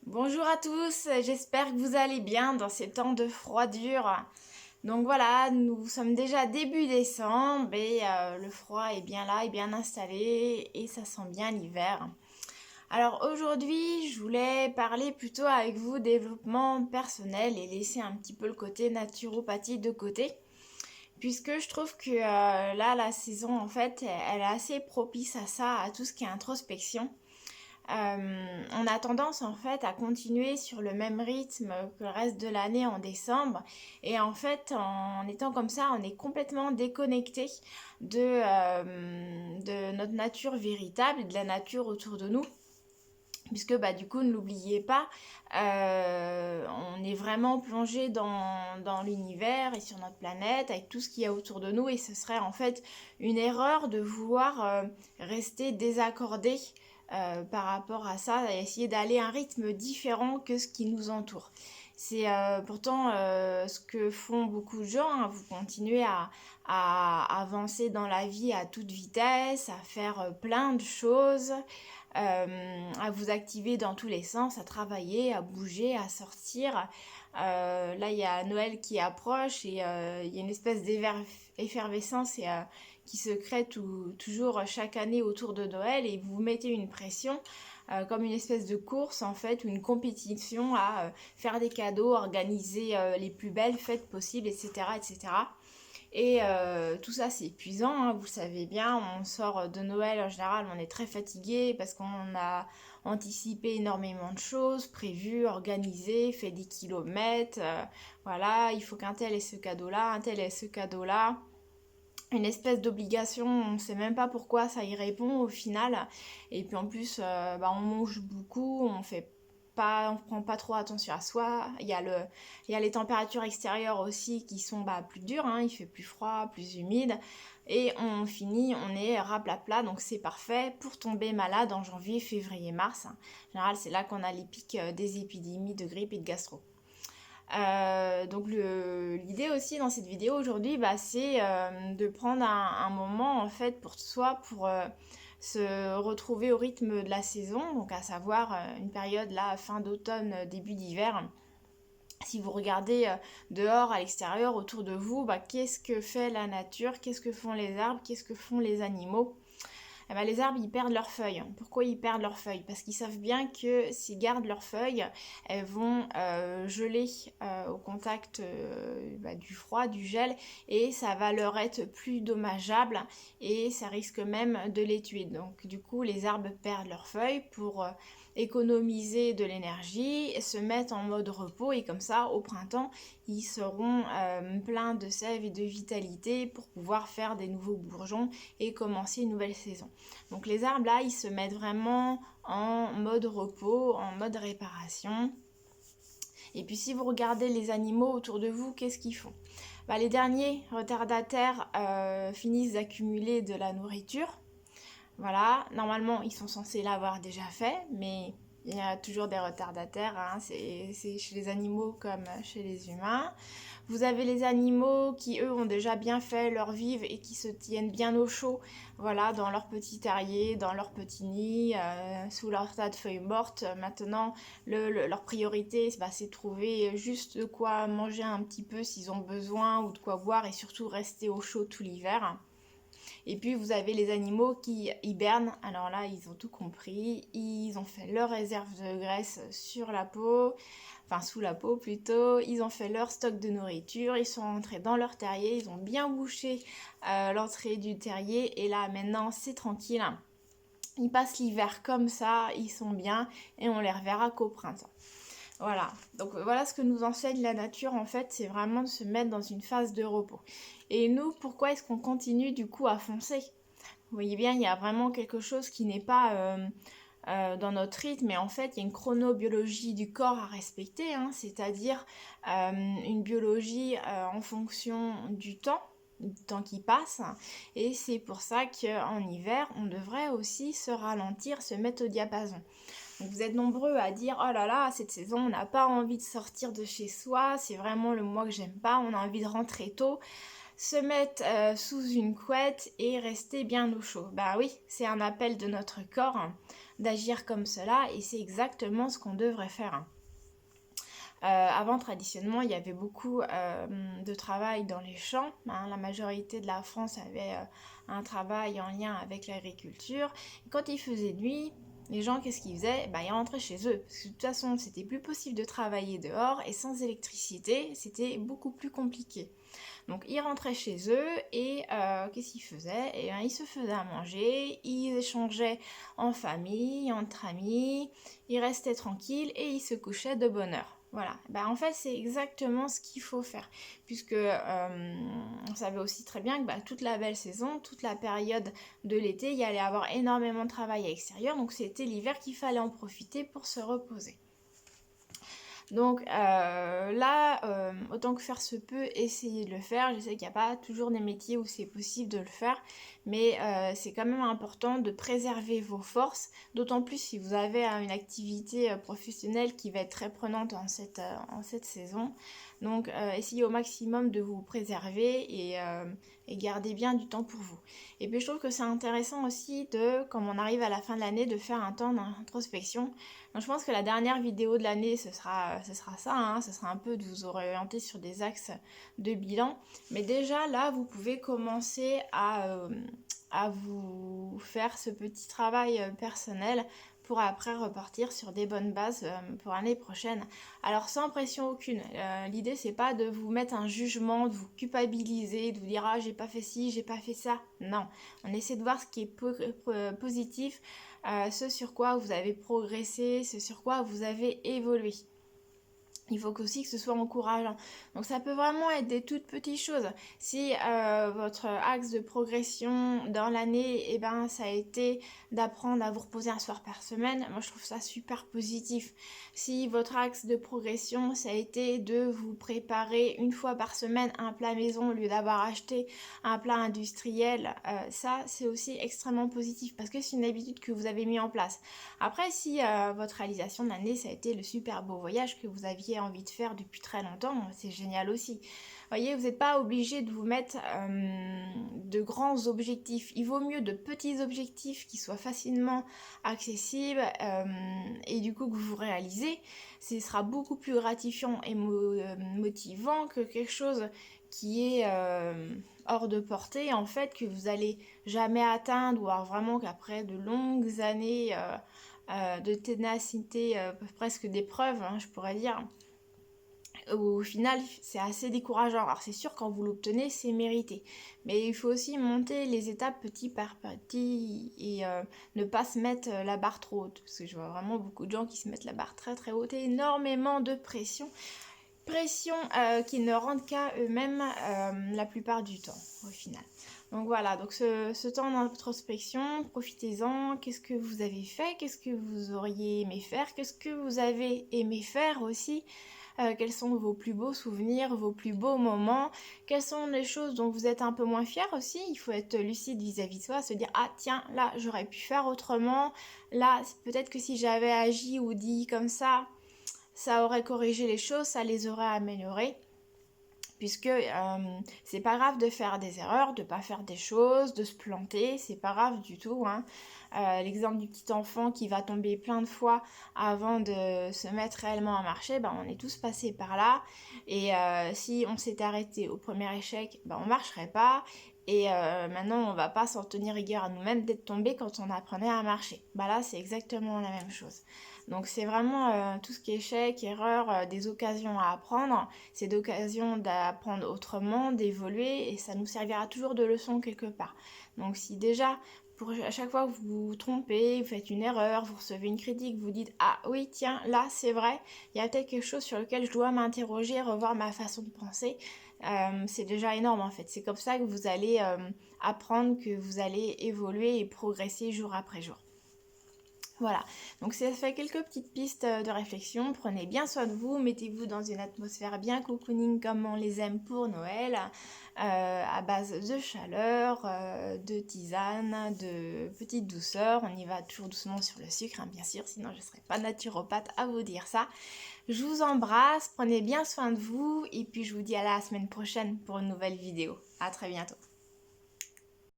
Bonjour à tous, j'espère que vous allez bien dans ces temps de froidure. Donc voilà, nous sommes déjà début décembre et le froid est bien là, est bien installé et ça sent bien l'hiver. Alors aujourd'hui, je voulais parler plutôt avec vous développement personnel et laisser un petit peu le côté naturopathie de côté. Puisque je trouve que là, la saison, en fait, elle est assez propice à ça, à tout ce qui est introspection. On a tendance en fait à continuer sur le même rythme que le reste de l'année en décembre et en fait en étant comme ça on est complètement déconnecté de notre nature véritable et de la nature autour de nous puisque bah, du coup ne l'oubliez pas, on est vraiment plongé dans l'univers et sur notre planète avec tout ce qu'il y a autour de nous et ce serait en fait une erreur de vouloir rester désaccordé par rapport à ça et essayer d'aller à un rythme différent que ce qui nous entoure. C'est pourtant ce que font beaucoup de gens, hein. Vous continuez à avancer dans la vie à toute vitesse, à faire plein de choses, à vous activer dans tous les sens, à travailler, à bouger, à sortir. Là, il y a Noël qui approche et il y a une espèce d'effervescence qui se crée toujours chaque année autour de Noël et vous mettez une pression comme une espèce de course en fait, ou une compétition à faire des cadeaux, organiser les plus belles fêtes possibles, etc. etc. Et tout ça, c'est épuisant, hein, vous le savez bien. On sort de Noël, en général, on est très fatigué parce qu'on a anticipé énormément de choses, prévu, organisé, fait des kilomètres. Voilà, il faut qu'un tel ait ce cadeau-là, un tel ait ce cadeau-là. Une espèce d'obligation, on ne sait même pas pourquoi ça y répond au final. Et puis en plus, bah, on mange beaucoup, on prend pas trop attention à soi. Il y a les températures extérieures aussi qui sont bah, plus dures, hein. Il fait plus froid, plus humide. Et on finit, on est raplapla, donc c'est parfait pour tomber malade en janvier, février, mars. En général, c'est là qu'on a les pics des épidémies de grippe et de gastro. Donc l'idée aussi dans cette vidéo aujourd'hui, bah, c'est de prendre un moment en fait pour soi, pour se retrouver au rythme de la saison, donc à savoir une période là, fin d'automne, début d'hiver. Si vous regardez dehors, à l'extérieur, autour de vous, bah, qu'est-ce que fait la nature, qu'est-ce que font les arbres, qu'est-ce que font les animaux? Eh ben, les arbres, ils perdent leurs feuilles. Pourquoi ils perdent leurs feuilles? Parce qu'ils savent bien que s'ils gardent leurs feuilles, elles vont geler au contact bah, du froid, du gel, et ça va leur être plus dommageable, et ça risque même de les tuer. Donc du coup, les arbres perdent leurs feuilles pour économiser de l'énergie, se mettre en mode repos, et comme ça, au printemps, ils seront pleins de sève et de vitalité pour pouvoir faire des nouveaux bourgeons et commencer une nouvelle saison. Donc les arbres là, ils se mettent vraiment en mode repos, en mode réparation. Et puis si vous regardez les animaux autour de vous, qu'est-ce qu'ils font? Bah, les derniers retardataires finissent d'accumuler de la nourriture. Voilà, normalement ils sont censés l'avoir déjà fait, mais il y a toujours des retardataires, hein. C'est chez les animaux comme chez les humains. Vous avez les animaux qui, eux, ont déjà bien fait leur vivre et qui se tiennent bien au chaud, voilà, dans leur petit terrier, dans leur petit nid, sous leur tas de feuilles mortes. Maintenant, leur priorité, bah, c'est de trouver juste de quoi manger un petit peu s'ils ont besoin ou de quoi boire et surtout rester au chaud tout l'hiver. Et puis vous avez les animaux qui hibernent. Alors là, ils ont tout compris. Ils ont fait leur réserve de graisse sur la peau, enfin sous la peau plutôt. Ils ont fait leur stock de nourriture. Ils sont rentrés dans leur terrier. Ils ont bien bouché l'entrée du terrier. Et là, maintenant, c'est tranquille. Ils passent l'hiver comme ça. Ils sont bien et on les reverra qu'au printemps. Voilà, donc voilà ce que nous enseigne la nature en fait, c'est vraiment de se mettre dans une phase de repos. Et nous, pourquoi est-ce qu'on continue du coup à foncer? Vous voyez bien, il y a vraiment quelque chose qui n'est pas dans notre rythme, mais en fait, il y a une chronobiologie du corps à respecter, hein, c'est-à-dire une biologie en fonction du temps qui passe, et c'est pour ça qu'en hiver, on devrait aussi se ralentir, se mettre au diapason. Donc vous êtes nombreux à dire oh là là, cette saison on n'a pas envie de sortir de chez soi, c'est vraiment le mois que j'aime pas, on a envie de rentrer tôt. se mettre sous une couette et rester bien au chaud. Bah oui, c'est un appel de notre corps d'agir comme cela et c'est exactement ce qu'on devrait faire. Avant, traditionnellement, il y avait beaucoup de travail dans les champs. La majorité de la France avait un travail en lien avec l'agriculture. Quand il faisait nuit, les gens, qu'est-ce qu'ils faisaient? Ils rentraient chez eux. Parce que de toute façon, c'était plus possible de travailler dehors et sans électricité, c'était beaucoup plus compliqué. Donc ils rentraient chez eux et qu'est-ce qu'ils faisaient? Et ils se faisaient à manger, ils échangeaient en famille, entre amis, ils restaient tranquilles et ils se couchaient de bonne heure. Voilà, en fait c'est exactement ce qu'il faut faire, puisque on savait aussi très bien que toute la belle saison, toute la période de l'été, il y allait avoir énormément de travail à l'extérieur, donc c'était l'hiver qu'il fallait en profiter pour se reposer. Donc là, autant que faire se peut, essayez de le faire. Je sais qu'il n'y a pas toujours des métiers où c'est possible de le faire, mais c'est quand même important de préserver vos forces, d'autant plus si vous avez une activité professionnelle qui va être très prenante en cette saison. Donc essayez au maximum de vous préserver et gardez bien du temps pour vous. Et puis je trouve que c'est intéressant aussi comme on arrive à la fin de l'année, de faire un temps d'introspection. Donc je pense que la dernière vidéo de l'année, ce sera ça, ce sera un peu de vous orienter sur des axes de bilan. Mais déjà là, vous pouvez commencer à vous faire ce petit travail personnel pour après repartir sur des bonnes bases pour l'année prochaine. Alors sans pression aucune, l'idée c'est pas de vous mettre un jugement, de vous culpabiliser, de vous dire ah j'ai pas fait ci, j'ai pas fait ça. Non, on essaie de voir ce qui est positif, ce sur quoi vous avez progressé, ce sur quoi vous avez évolué. Il faut aussi que ce soit encourageant. Donc ça peut vraiment être des toutes petites choses. Si votre axe de progression dans l'année, ça a été d'apprendre à vous reposer un soir par semaine, moi je trouve ça super positif. Si votre axe de progression, ça a été de vous préparer une fois par semaine un plat maison au lieu d'avoir acheté un plat industriel, ça c'est aussi extrêmement positif parce que c'est une habitude que vous avez mis en place. Après, si votre réalisation de l'année, ça a été le super beau voyage que vous aviez envie de faire depuis très longtemps, c'est génial aussi. Vous voyez, vous n'êtes pas obligé de vous mettre de grands objectifs. Il vaut mieux de petits objectifs qui soient facilement accessibles et du coup que vous réalisez. Ce sera beaucoup plus gratifiant et motivant que quelque chose qui est hors de portée, en fait, que vous allez jamais atteindre, ou alors vraiment qu'après de longues années de ténacité, presque d'épreuve, je pourrais dire, au final c'est assez décourageant. Alors c'est sûr quand vous l'obtenez c'est mérité, mais il faut aussi monter les étapes petit par petit et ne pas se mettre la barre trop haute, parce que je vois vraiment beaucoup de gens qui se mettent la barre très très haute et énormément de pression qui ne rendent qu'à eux-mêmes la plupart du temps au final. Donc voilà, donc ce temps d'introspection, profitez-en. Qu'est-ce que vous avez fait? Qu'est-ce que vous auriez aimé faire? Qu'est-ce que vous avez aimé faire aussi? Quels sont vos plus beaux souvenirs, vos plus beaux moments? Quelles sont les choses dont vous êtes un peu moins fiers aussi? Il faut être lucide vis-à-vis de soi, se dire ah tiens, là j'aurais pu faire autrement, là peut-être que si j'avais agi ou dit comme ça aurait corrigé les choses, ça les aurait améliorées. Puisque c'est pas grave de faire des erreurs, de pas faire des choses, de se planter, c'est pas grave du tout. L'exemple du petit enfant qui va tomber plein de fois avant de se mettre réellement à marcher, on est tous passés par là. Et si on s'était arrêté au premier échec, on marcherait pas. Et maintenant, on va pas s'en tenir rigueur à nous-mêmes d'être tombé quand on apprenait à marcher. Là, c'est exactement la même chose. Donc c'est vraiment tout ce qui est échec, erreur, des occasions à apprendre. C'est d'occasions d'apprendre autrement, d'évoluer, et ça nous servira toujours de leçon quelque part. Donc si déjà, à chaque fois que vous vous trompez, vous faites une erreur, vous recevez une critique, vous dites « Ah oui, tiens, là c'est vrai, il y a peut-être quelque chose sur lequel je dois m'interroger, revoir ma façon de penser », c'est déjà énorme en fait. C'est comme ça que vous allez apprendre, que vous allez évoluer et progresser jour après jour. Voilà, donc ça fait quelques petites pistes de réflexion. Prenez bien soin de vous, mettez-vous dans une atmosphère bien cocooning comme on les aime pour Noël, à base de chaleur, de tisane, de petite douceur. On y va toujours doucement sur le sucre, bien sûr, sinon je ne serais pas naturopathe à vous dire ça. Je vous embrasse, prenez bien soin de vous, et puis je vous dis à la semaine prochaine pour une nouvelle vidéo. À très bientôt.